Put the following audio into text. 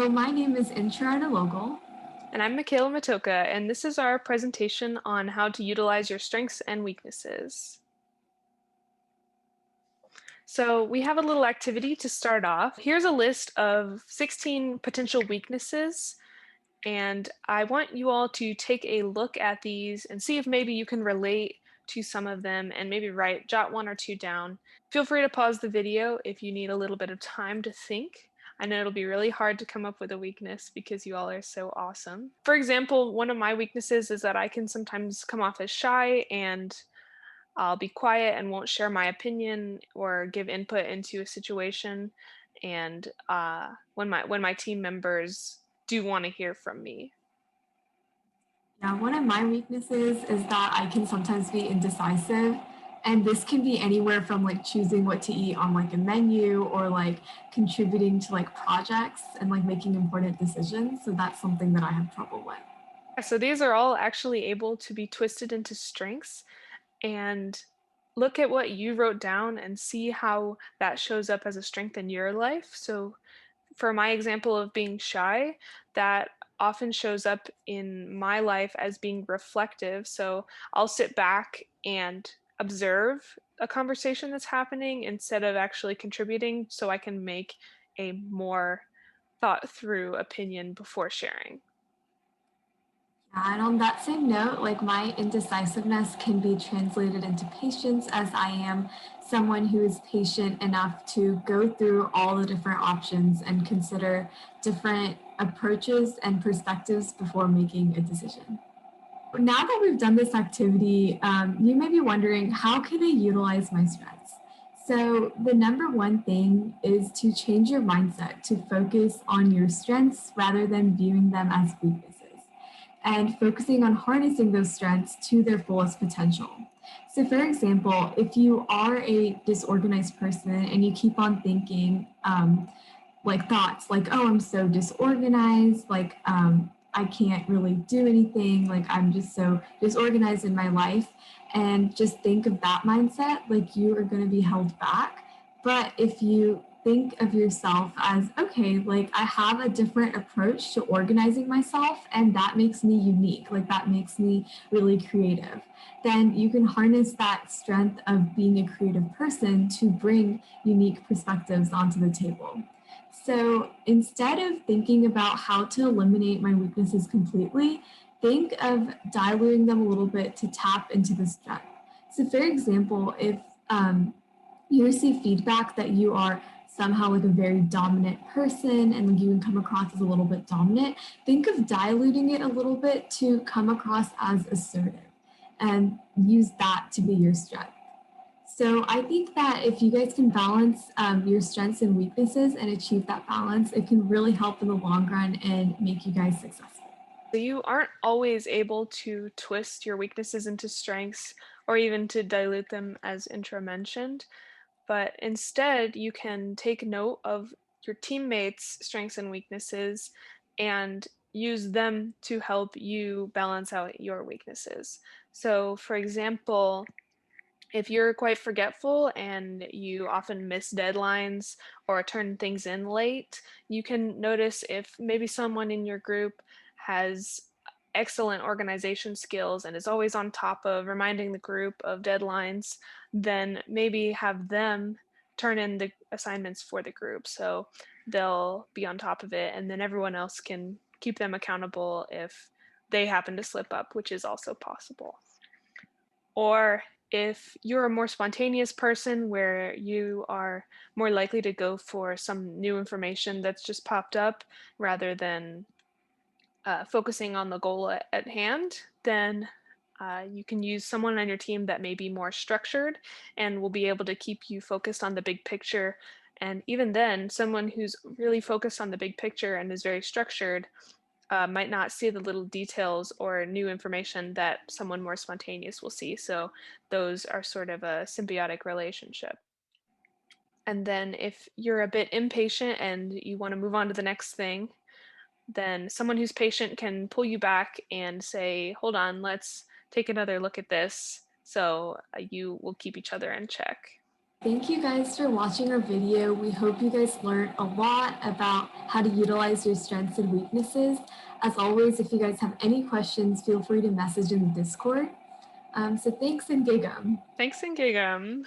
So my name is Intra Arnaloglu. And I'm Michaela Matoka, and this is our presentation on how to utilize your strengths and weaknesses. So we have a little activity to start off. Here's a list of 16 potential weaknesses, and I want you all to take a look at these and see if maybe you can relate to some of them and maybe jot one or two down. Feel free to pause the video if you need a little bit of time to think. I know it'll be really hard to come up with a weakness because you all are so awesome. For example, one of my weaknesses is that I can sometimes come off as shy and I'll be quiet and won't share my opinion or give input into a situation. And when my team members do want to hear from me. Yeah, one of my weaknesses is that I can sometimes be indecisive. And this can be anywhere from like choosing what to eat on like a menu or like contributing to like projects and like making important decisions. So that's something that I have trouble with. So these are all actually able to be twisted into strengths, and look at what you wrote down and see how that shows up as a strength in your life. So for my example of being shy, that often shows up in my life as being reflective. So I'll sit back and observe a conversation that's happening instead of actually contributing so I can make a more thought through opinion before sharing. And on that same note, like my indecisiveness can be translated into patience as I am someone who is patient enough to go through all the different options and consider different approaches and perspectives before making a decision. Now that we've done this activity, you may be wondering, how can I utilize my strengths? So the number one thing is to change your mindset to focus on your strengths rather than viewing them as weaknesses and focusing on harnessing those strengths to their fullest potential. So, for example, if you are a disorganized person and you keep on thinking like thoughts like, oh, I'm so disorganized, like, I can't really do anything, like, I'm just so disorganized in my life, and just think of that mindset, like, you are going to be held back. But if you think of yourself as, okay, like I have a different approach to organizing myself, and that makes me unique, like that makes me really creative, then you can harness that strength of being a creative person to bring unique perspectives onto the table. So instead of thinking about how to eliminate my weaknesses completely, think of diluting them a little bit to tap into the strength. So, for example, if you receive feedback that you are somehow like a very dominant person and you can come across as a little bit dominant, think of diluting it a little bit to come across as assertive and use that to be your strength. So I think that if you guys can balance your strengths and weaknesses and achieve that balance, it can really help in the long run and make you guys successful. So you aren't always able to twist your weaknesses into strengths or even to dilute them, as Intra mentioned, but instead you can take note of your teammates' strengths and weaknesses and use them to help you balance out your weaknesses. So, for example, if you're quite forgetful and you often miss deadlines or turn things in late, you can notice if maybe someone in your group has excellent organization skills and is always on top of reminding the group of deadlines, then maybe have them turn in the assignments for the group so they'll be on top of it, and then everyone else can keep them accountable if they happen to slip up, which is also possible. Or if you're a more spontaneous person where you are more likely to go for some new information that's just popped up rather than focusing on the goal at hand, then you can use someone on your team that may be more structured and will be able to keep you focused on the big picture. And even then, someone who's really focused on the big picture and is very structured might not see the little details or new information that someone more spontaneous will see. So those are sort of a symbiotic relationship. And then if you're a bit impatient and you want to move on to the next thing, then someone who's patient can pull you back and say, hold on, let's take another look at this. So you will keep each other in check. Thank you guys for watching our video. We hope you guys learned a lot about how to utilize your strengths and weaknesses. As always, if you guys have any questions, feel free to message in the Discord. So thanks and gigum. Thanks and Gigam.